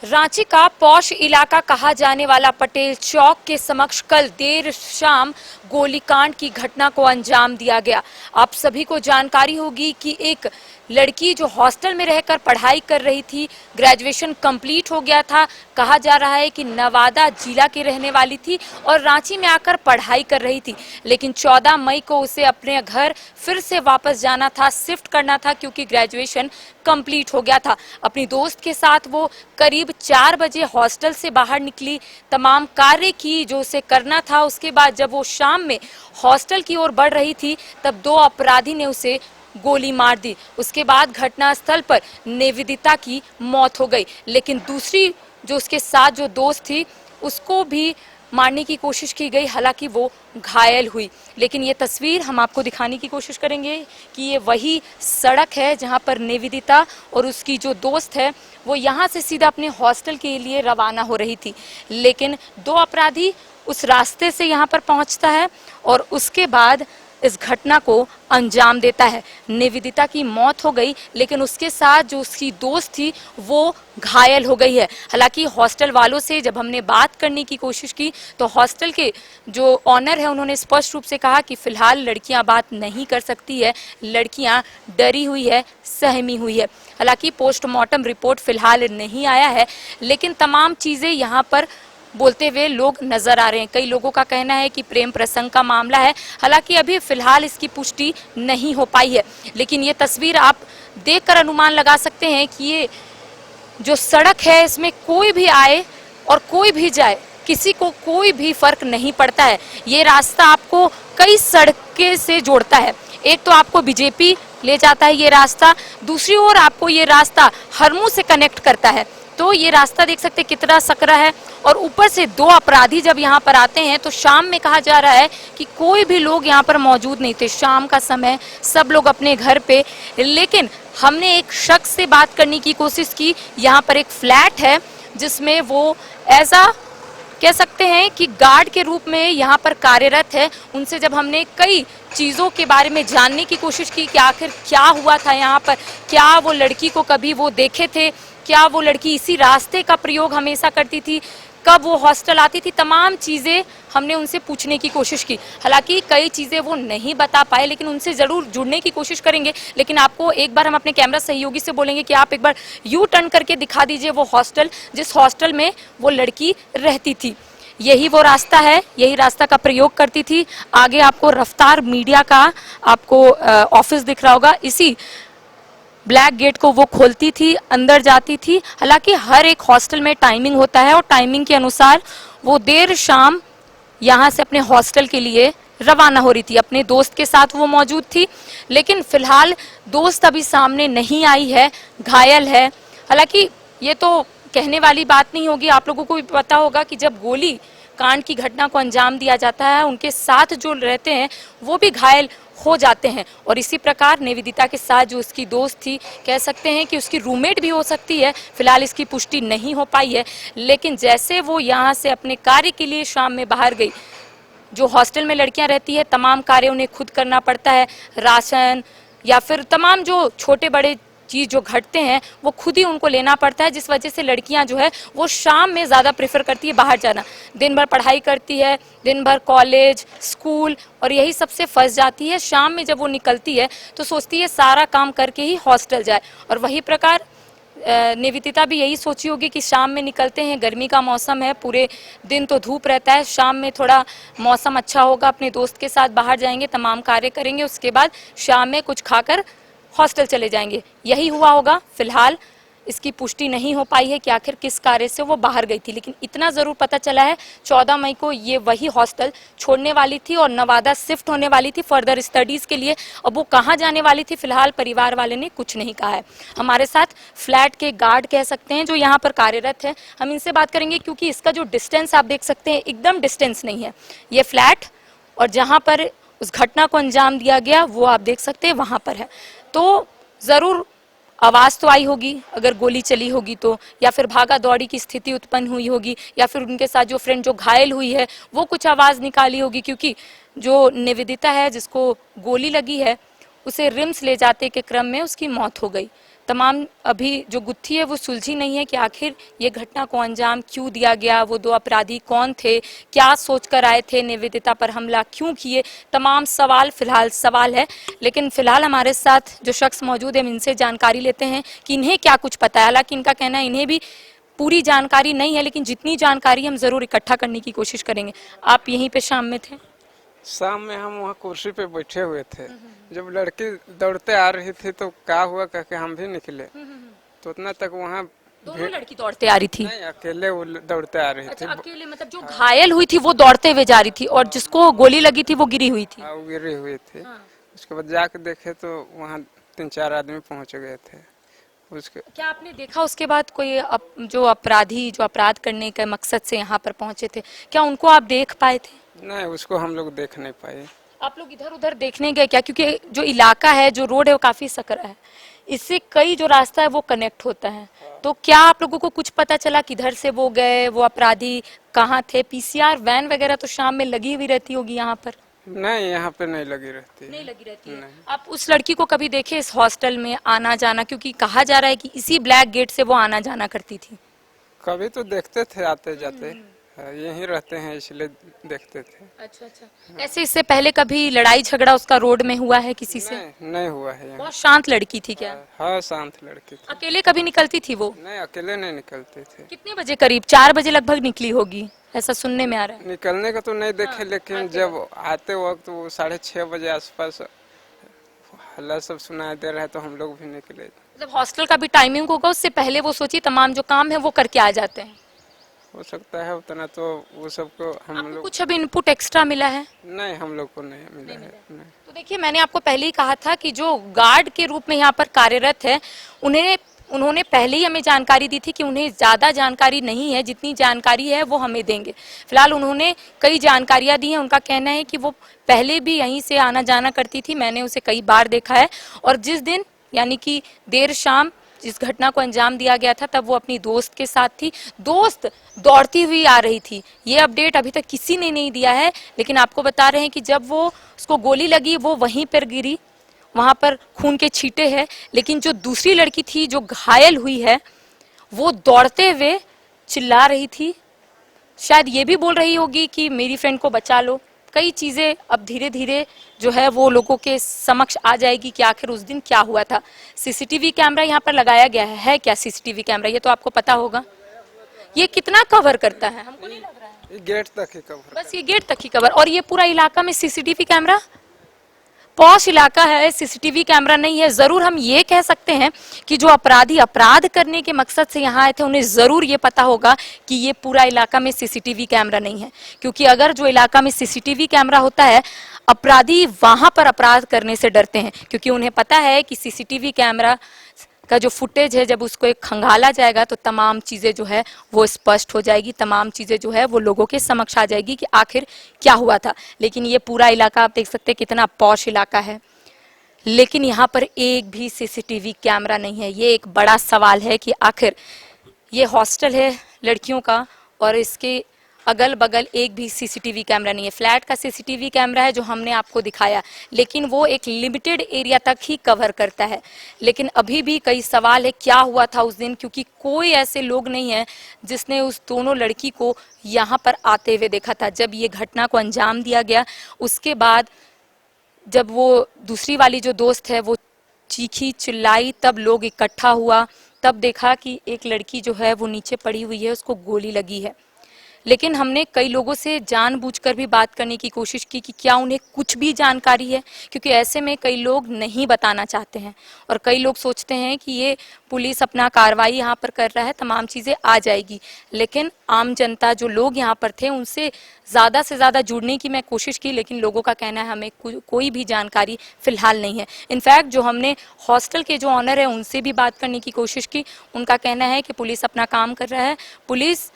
रांची का पौष इलाका कहा जाने वाला पटेल चौक के समक्ष कल देर शाम गोलीकांड की घटना को अंजाम दिया गया। आप सभी को जानकारी होगी कि एक लड़की जो हॉस्टल में रहकर पढ़ाई कर रही थी, ग्रेजुएशन कंप्लीट हो गया था। कहा जा रहा है कि नवादा जिला की रहने वाली थी और रांची में आकर पढ़ाई कर रही थी, लेकिन 14 मई को उसे अपने घर फिर से वापस जाना था, शिफ्ट करना था क्योंकि ग्रेजुएशन कंप्लीट हो गया था। अपनी दोस्त के साथ वो करीब 4 बजे हॉस्टल से बाहर निकली, तमाम कार्य की जो उसे करना था। उसके बाद जब वो शाम में हॉस्टल की ओर बढ़ रही थी तब 2 अपराधी ने उसे गोली मार दी। उसके बाद घटनास्थल पर निवेदिता की मौत हो गई, लेकिन दूसरी जो उसके साथ जो दोस्त थी उसको भी मारने की कोशिश की गई, हालांकि वो घायल हुई। लेकिन ये तस्वीर हम आपको दिखाने की कोशिश करेंगे कि ये वही सड़क है जहां पर निवेदिता और उसकी जो दोस्त है वो यहाँ से सीधा अपने हॉस्टल के लिए रवाना हो रही थी, लेकिन 2 अपराधी उस रास्ते से यहाँ पर पहुँचता है और उसके बाद इस घटना को अंजाम देता है। निवेदिता की मौत हो गई, लेकिन उसके साथ जो उसकी दोस्त थी वो घायल हो गई है। हालांकि हॉस्टल वालों से जब हमने बात करने की कोशिश की तो हॉस्टल के जो ऑनर है उन्होंने स्पष्ट रूप से कहा कि फिलहाल लड़कियां बात नहीं कर सकती है, लड़कियां डरी हुई है, सहमी हुई है। हालांकि पोस्टमार्टम रिपोर्ट फिलहाल नहीं आया है, लेकिन तमाम चीजें यहाँ पर बोलते हुए लोग नजर आ रहे हैं। कई लोगों का कहना है कि प्रेम प्रसंग का मामला है, हालांकि अभी फिलहाल इसकी पुष्टि नहीं हो पाई है। लेकिन ये तस्वीर आप देखकर अनुमान लगा सकते हैं कि ये जो सड़क है इसमें कोई भी आए और कोई भी जाए, किसी को कोई भी फर्क नहीं पड़ता है। ये रास्ता आपको कई सड़कें से जोड़ता है। एक तो आपको बीजेपी ले जाता है ये रास्ता, दूसरी ओर आपको ये रास्ता हरमू से कनेक्ट करता है। तो ये रास्ता देख सकते हैं कितना सकरा है। और ऊपर से 2 अपराधी जब यहाँ पर आते हैं तो शाम में कहा जा रहा है कि कोई भी लोग यहाँ पर मौजूद नहीं थे, शाम का समय, सब लोग अपने घर पे। लेकिन हमने एक शख्स से बात करने की कोशिश की। यहाँ पर एक फ्लैट है जिसमें वो ऐसा कह सकते हैं कि गार्ड के रूप में यहाँ पर कार्यरत है। उनसे जब हमने कई चीज़ों के बारे में जानने की कोशिश की कि आखिर क्या हुआ था यहाँ पर, क्या वो लड़की को कभी वो देखे थे, क्या वो लड़की इसी रास्ते का प्रयोग हमेशा करती थी, कब वो हॉस्टल आती थी, तमाम चीज़ें हमने उनसे पूछने की कोशिश की। हालांकि कई चीज़ें वो नहीं बता पाए, लेकिन उनसे ज़रूर जुड़ने की कोशिश करेंगे। लेकिन आपको एक बार हम अपने कैमरा सहयोगी से बोलेंगे कि आप एक बार यू टर्न करके दिखा दीजिए वो हॉस्टल, जिस हॉस्टल में वो लड़की रहती थी। यही वो रास्ता है, यही रास्ता का प्रयोग करती थी। आगे आपको रफ्तार मीडिया का आपको ऑफिस दिख रहा होगा, इसी ब्लैक गेट को वो खोलती थी, अंदर जाती थी। हालांकि हर एक हॉस्टल में टाइमिंग होता है और टाइमिंग के अनुसार वो देर शाम यहाँ से अपने हॉस्टल के लिए रवाना हो रही थी। अपने दोस्त के साथ वो मौजूद थी, लेकिन फिलहाल दोस्त अभी सामने नहीं आई है, घायल है। हालांकि ये तो कहने वाली बात नहीं होगी, आप लोगों को भी पता होगा कि जब गोली कांड की घटना को अंजाम दिया जाता है, उनके साथ जो रहते हैं वो भी घायल हो जाते हैं। और इसी प्रकार निवेदिता के साथ जो उसकी दोस्त थी, कह सकते हैं कि उसकी रूममेट भी हो सकती है, फिलहाल इसकी पुष्टि नहीं हो पाई है। लेकिन जैसे वो यहाँ से अपने कार्य के लिए शाम में बाहर गई, जो हॉस्टल में लड़कियां रहती है तमाम कार्य उन्हें खुद करना पड़ता है, राशन या फिर तमाम जो छोटे बड़े चीज़ जो घटते हैं वो खुद ही उनको लेना पड़ता है, जिस वजह से लड़कियां जो है वो शाम में ज़्यादा प्रेफर करती है बाहर जाना। दिन भर पढ़ाई करती है, दिन भर कॉलेज स्कूल और यही सबसे फंस जाती है। शाम में जब वो निकलती है तो सोचती है सारा काम करके ही हॉस्टल जाए। और वही प्रकार निवेदिता भी यही सोची होगी कि शाम में निकलते हैं, गर्मी का मौसम है, पूरे दिन तो धूप रहता है, शाम में थोड़ा मौसम अच्छा होगा, अपने दोस्त के साथ बाहर जाएंगे, तमाम कार्य करेंगे, उसके बाद शाम में कुछ खाकर हॉस्टल चले जाएंगे। यही हुआ होगा। फिलहाल इसकी पुष्टि नहीं हो पाई है कि आखिर किस कार्य से वो बाहर गई थी, लेकिन इतना ज़रूर पता चला है 14 मई को ये वही हॉस्टल छोड़ने वाली थी और नवादा शिफ्ट होने वाली थी फर्दर स्टडीज़ के लिए। अब वो कहाँ जाने वाली थी फिलहाल परिवार वाले ने कुछ नहीं कहा है। हमारे साथ फ्लैट के गार्ड कह सकते हैं जो यहाँ पर कार्यरत है, हम इनसे बात करेंगे, क्योंकि इसका जो डिस्टेंस आप देख सकते हैं एकदम डिस्टेंस नहीं है। ये फ्लैट और जहाँ पर उस घटना को अंजाम दिया गया वो आप देख सकते हैं वहाँ पर है। तो ज़रूर आवाज़ तो आई होगी अगर गोली चली होगी तो, या फिर भागा दौड़ी की स्थिति उत्पन्न हुई होगी, या फिर उनके साथ जो फ्रेंड जो घायल हुई है वो कुछ आवाज़ निकाली होगी, क्योंकि जो निवेदिता है जिसको गोली लगी है उसे रिम्स ले जाते के क्रम में उसकी मौत हो गई। तमाम अभी जो गुत्थी है वो सुलझी नहीं है कि आखिर ये घटना को अंजाम क्यों दिया गया, वो दो अपराधी कौन थे, क्या सोचकर आए थे, निवेदिता पर हमला क्यों किए, तमाम सवाल फिलहाल सवाल है। लेकिन फिलहाल हमारे साथ जो शख्स मौजूद है, हम इनसे जानकारी लेते हैं कि इन्हें क्या कुछ पता है। हालांकि इनका कहना है इन्हें भी पूरी जानकारी नहीं है, लेकिन जितनी जानकारी हम जरूर इकट्ठा करने की कोशिश करेंगे। आप यहीं पे शाम में थे? शाम में हम वहाँ कुर्सी पे बैठे हुए थे, जब लड़की दौड़ते आ रही थी तो क्या हुआ कह के हम भी निकले, तो उतना तक वहाँ दोनों लड़की दौड़ते आ रही थी? नहीं, अकेले वो दौड़ते आ रही थी। अच्छा, अकेले मतलब जो घायल हुई थी वो दौड़ते हुए जा रही थी और जिसको गोली लगी थी वो गिरी हुई थी? हाँ, वो गिरी हुई थी। उसके बाद जाके देखे तो वहाँ 3-4 आदमी पहुँच गए थे। उसके क्या आपने देखा उसके बाद कोई जो अपराधी जो अपराध करने के मकसद से यहाँ पर पहुंचे थे, क्या उनको आप देख पाए थे? नहीं, उसको हम लोग देख नहीं पाए। आप लोग इधर उधर देखने गए क्या? क्योंकि जो इलाका है, जो रोड है, वो काफी सकरा है, इससे कई जो रास्ता है वो कनेक्ट होता है। तो क्या आप लोगों को कुछ पता चला किधर से वो गए, वो अपराधी कहाँ थे? पीसीआर वैन वगैरह तो शाम में लगी हुई रहती होगी यहाँ पर? नहीं, यहाँ पे नहीं लगी रहती। नहीं लगी रहती है। आप उस लड़की को कभी देखे इस हॉस्टल में आना जाना? क्योंकि कहा जा रहा है कि इसी ब्लैक गेट से वो आना जाना करती थी। कभी तो देखते थे आते जाते, यहीं रहते हैं इसलिए देखते थे। अच्छा अच्छा। ऐसे इससे पहले कभी लड़ाई झगड़ा उसका रोड में हुआ है किसी से? नहीं हुआ है यहाँ। बहुत शांत लड़की थी क्या? हाँ, शांत लड़की थी। अकेले कभी निकलती थी वो? नहीं, अकेले नहीं निकलते थे। कितने बजे? करीब 4 बजे लगभग निकली होगी, ऐसा सुनने में आ रहा है। निकलने का तो नहीं देखे, लेकिन जब आते वक्त वो 6:30 बजे आसपास हल्ला सब सुनाई दे रहा है तो हम लोग भी निकले। मतलब हॉस्टल का भी टाइमिंग होगा, उससे पहले वो सोची तमाम जो काम है वो करके आ जाते हैं। हो सकता है उतना, तो वो सबको हम आपको लोग कुछ अभी इनपुट एक्स्ट्रा मिला है? नहीं, हम लोग को नहीं मिला है। नहीं। तो देखिए, मैंने आपको पहले ही कहा था कि जो गार्ड के रूप में यहाँ पर कार्यरत है, उन्होंने पहले ही हमें जानकारी दी थी कि उन्हें ज़्यादा जानकारी नहीं है, जितनी जानकारी है वो हमें देंगे। फिलहाल उन्होंने कई जानकारियां दी हैं। उनका कहना है कि वो पहले भी यहीं से आना जाना करती थी, मैंने उसे कई बार देखा है, और जिस दिन यानी कि देर शाम जिस घटना को अंजाम दिया गया था, तब वो अपनी दोस्त के साथ थी। दोस्त दौड़ती हुई आ रही थी। ये अपडेट अभी तक किसी ने नहीं दिया है, लेकिन आपको बता रहे हैं कि जब वो उसको गोली लगी वो वहीं पर गिरी, वहां पर खून के छींटे हैं। लेकिन जो दूसरी लड़की थी जो घायल हुई है, वो दौड़ते हुए चिल्ला रही थी, शायद ये भी बोल रही होगी कि मेरी फ्रेंड को बचा लो। कई चीजें अब धीरे धीरे जो है वो लोगों के समक्ष आ जाएगी कि आखिर उस दिन क्या हुआ था। सीसीटीवी कैमरा यहाँ पर लगाया गया है क्या? सीसीटीवी कैमरा ये तो आपको पता होगा। ये कितना कवर करता है? हमको नहीं लग रहा है। ये गेट तक ही कवर, बस ये गेट तक ही कवर, और ये पूरा इलाका में सीसीटीवी कैमरा? पॉश इलाका है, सीसीटीवी कैमरा नहीं है। जरूर हम ये कह सकते हैं कि जो अपराधी अपराध करने के मकसद से यहाँ आए थे, उन्हें जरूर ये पता होगा कि ये पूरा इलाका में सीसीटीवी कैमरा नहीं है। क्योंकि अगर जो इलाका में सीसीटीवी कैमरा होता है, अपराधी वहां पर अपराध करने से डरते हैं, क्योंकि उन्हें पता है कि सीसीटीवी कैमरा का जो फुटेज है, जब उसको एक खंगाला जाएगा तो तमाम चीजें जो है वो स्पष्ट हो जाएगी, तमाम चीजें जो है वो लोगों के समक्ष आ जाएगी कि आखिर क्या हुआ था। लेकिन ये पूरा इलाका आप देख सकते हैं कितना पॉश इलाका है, लेकिन यहाँ पर एक भी सीसीटीवी कैमरा नहीं है। ये एक बड़ा सवाल है कि आखिर ये हॉस्टल है लड़कियों का और इसके अगल बगल एक भी सीसीटीवी कैमरा नहीं है। फ्लैट का सीसीटीवी कैमरा है जो हमने आपको दिखाया, लेकिन वो एक लिमिटेड एरिया तक ही कवर करता है। लेकिन अभी भी कई सवाल है क्या हुआ था उस दिन, क्योंकि कोई ऐसे लोग नहीं है जिसने उस दोनों लड़की को यहाँ पर आते हुए देखा था। जब ये घटना को अंजाम दिया गया, उसके बाद जब वो दूसरी वाली जो दोस्त है वो चीखी चिल्लाई, तब लोग इकट्ठा हुआ, तब देखा कि एक लड़की जो है वो नीचे पड़ी हुई है, उसको गोली लगी है। लेकिन हमने कई लोगों से जानबूझकर भी बात करने की कोशिश की कि क्या उन्हें कुछ भी जानकारी है, क्योंकि ऐसे में कई लोग नहीं बताना चाहते हैं और कई लोग सोचते हैं कि ये पुलिस अपना कार्रवाई यहाँ पर कर रहा है, तमाम चीज़ें आ जाएगी। लेकिन आम जनता जो लोग यहाँ पर थे उनसे ज़्यादा से ज़्यादा जुड़ने की मैं कोशिश की, लेकिन लोगों का कहना है हमें कोई भी जानकारी फिलहाल नहीं है। इनफैक्ट जो हमने हॉस्टल के जो ऑनर है उनसे भी बात करने की कोशिश की, उनका कहना है कि पुलिस अपना काम कर रहा है, पुलिस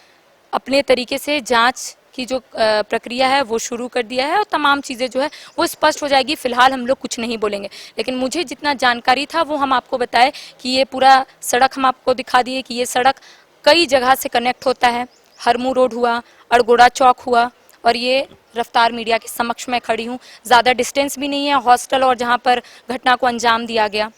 अपने तरीके से जांच की जो प्रक्रिया है वो शुरू कर दिया है और तमाम चीज़ें जो है वो स्पष्ट हो जाएगी। फिलहाल हम लोग कुछ नहीं बोलेंगे, लेकिन मुझे जितना जानकारी था वो हम आपको बताए कि ये पूरा सड़क हम आपको दिखा दिए कि ये सड़क कई जगह से कनेक्ट होता है। हरमू रोड हुआ, अड़गोड़ा चौक हुआ, और ये रफ्तार मीडिया के समक्ष मैं खड़ी हूँ। ज़्यादा डिस्टेंस भी नहीं है हॉस्टल और जहाँ पर घटना को अंजाम दिया गया।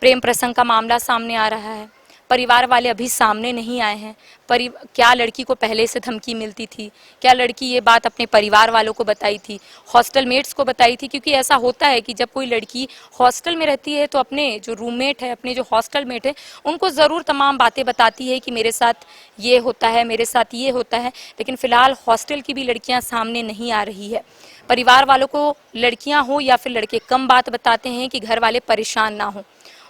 प्रेम प्रसंग का मामला सामने आ रहा है। परिवार वाले अभी सामने नहीं आए हैं। क्या लड़की को पहले से धमकी मिलती थी? क्या लड़की ये बात अपने परिवार वालों को बताई थी, हॉस्टल मेट्स को बताई थी? क्योंकि ऐसा होता है कि जब कोई लड़की हॉस्टल में रहती है तो अपने जो रूममेट है, अपने जो हॉस्टल मेट है, उनको ज़रूर तमाम बातें बताती है कि मेरे साथ ये होता है, मेरे साथ ये होता है। लेकिन फिलहाल हॉस्टल की भी लड़कियां सामने नहीं आ रही है। परिवार वालों को लड़कियां हो या फिर लड़के कम बात बताते हैं कि घर वाले परेशान ना हो।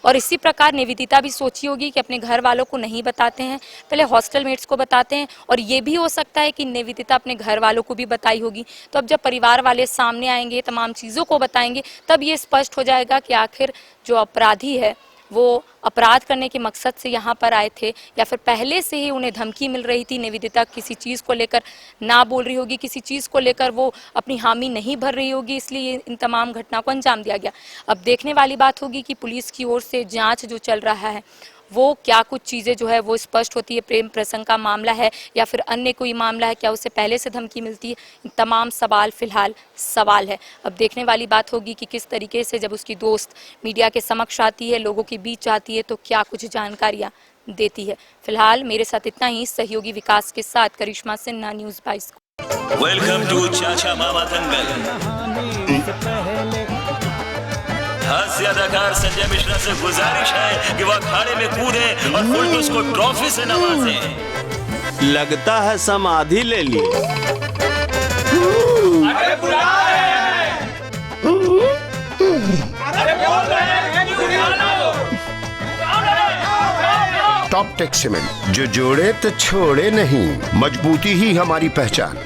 और इसी प्रकार निवेदिता भी सोची होगी कि अपने घर वालों को नहीं बताते हैं, पहले हॉस्टल मेट्स को बताते हैं। और ये भी हो सकता है कि निवेदिता अपने घर वालों को भी बताई होगी। तो अब जब परिवार वाले सामने आएंगे, तमाम चीज़ों को बताएंगे, तब ये स्पष्ट हो जाएगा कि आखिर जो अपराधी है वो अपराध करने के मकसद से यहाँ पर आए थे या फिर पहले से ही उन्हें धमकी मिल रही थी। निवेदिता किसी चीज़ को लेकर ना बोल रही होगी, किसी चीज़ को लेकर वो अपनी हामी नहीं भर रही होगी, इसलिए इन तमाम घटना को अंजाम दिया गया। अब देखने वाली बात होगी कि पुलिस की ओर से जांच जो चल रहा है वो क्या कुछ चीज़ें जो है वो स्पष्ट होती है। प्रेम प्रसंग का मामला है या फिर अन्य कोई मामला है, क्या उसे पहले से धमकी मिलती है? इन तमाम सवाल फिलहाल सवाल है। अब देखने वाली बात होगी कि किस तरीके से जब उसकी दोस्त मीडिया के समक्ष आती है, लोगों के बीच आती है, तो क्या कुछ जानकारियाँ देती है। फिलहाल मेरे साथ इतना ही। सहयोगी विकास के साथ करिश्मा सिन्हा, न्यूज़ 22। वेलकम टू चाचा मामा दंगल। हास्य अदाकार संजय मिश्रा से गुजारिश है कि वह अखाड़े में कूदे और फुलटूस को ट्रॉफी से नवाजे। लगता है समाधि ले ली। अरे बुला रहे हैं। अरे बोल रहे हैं कि बुला लो। टॉप टेक सीमेंट, जो जोड़े तो छोड़े नहीं, मजबूती ही हमारी पहचान।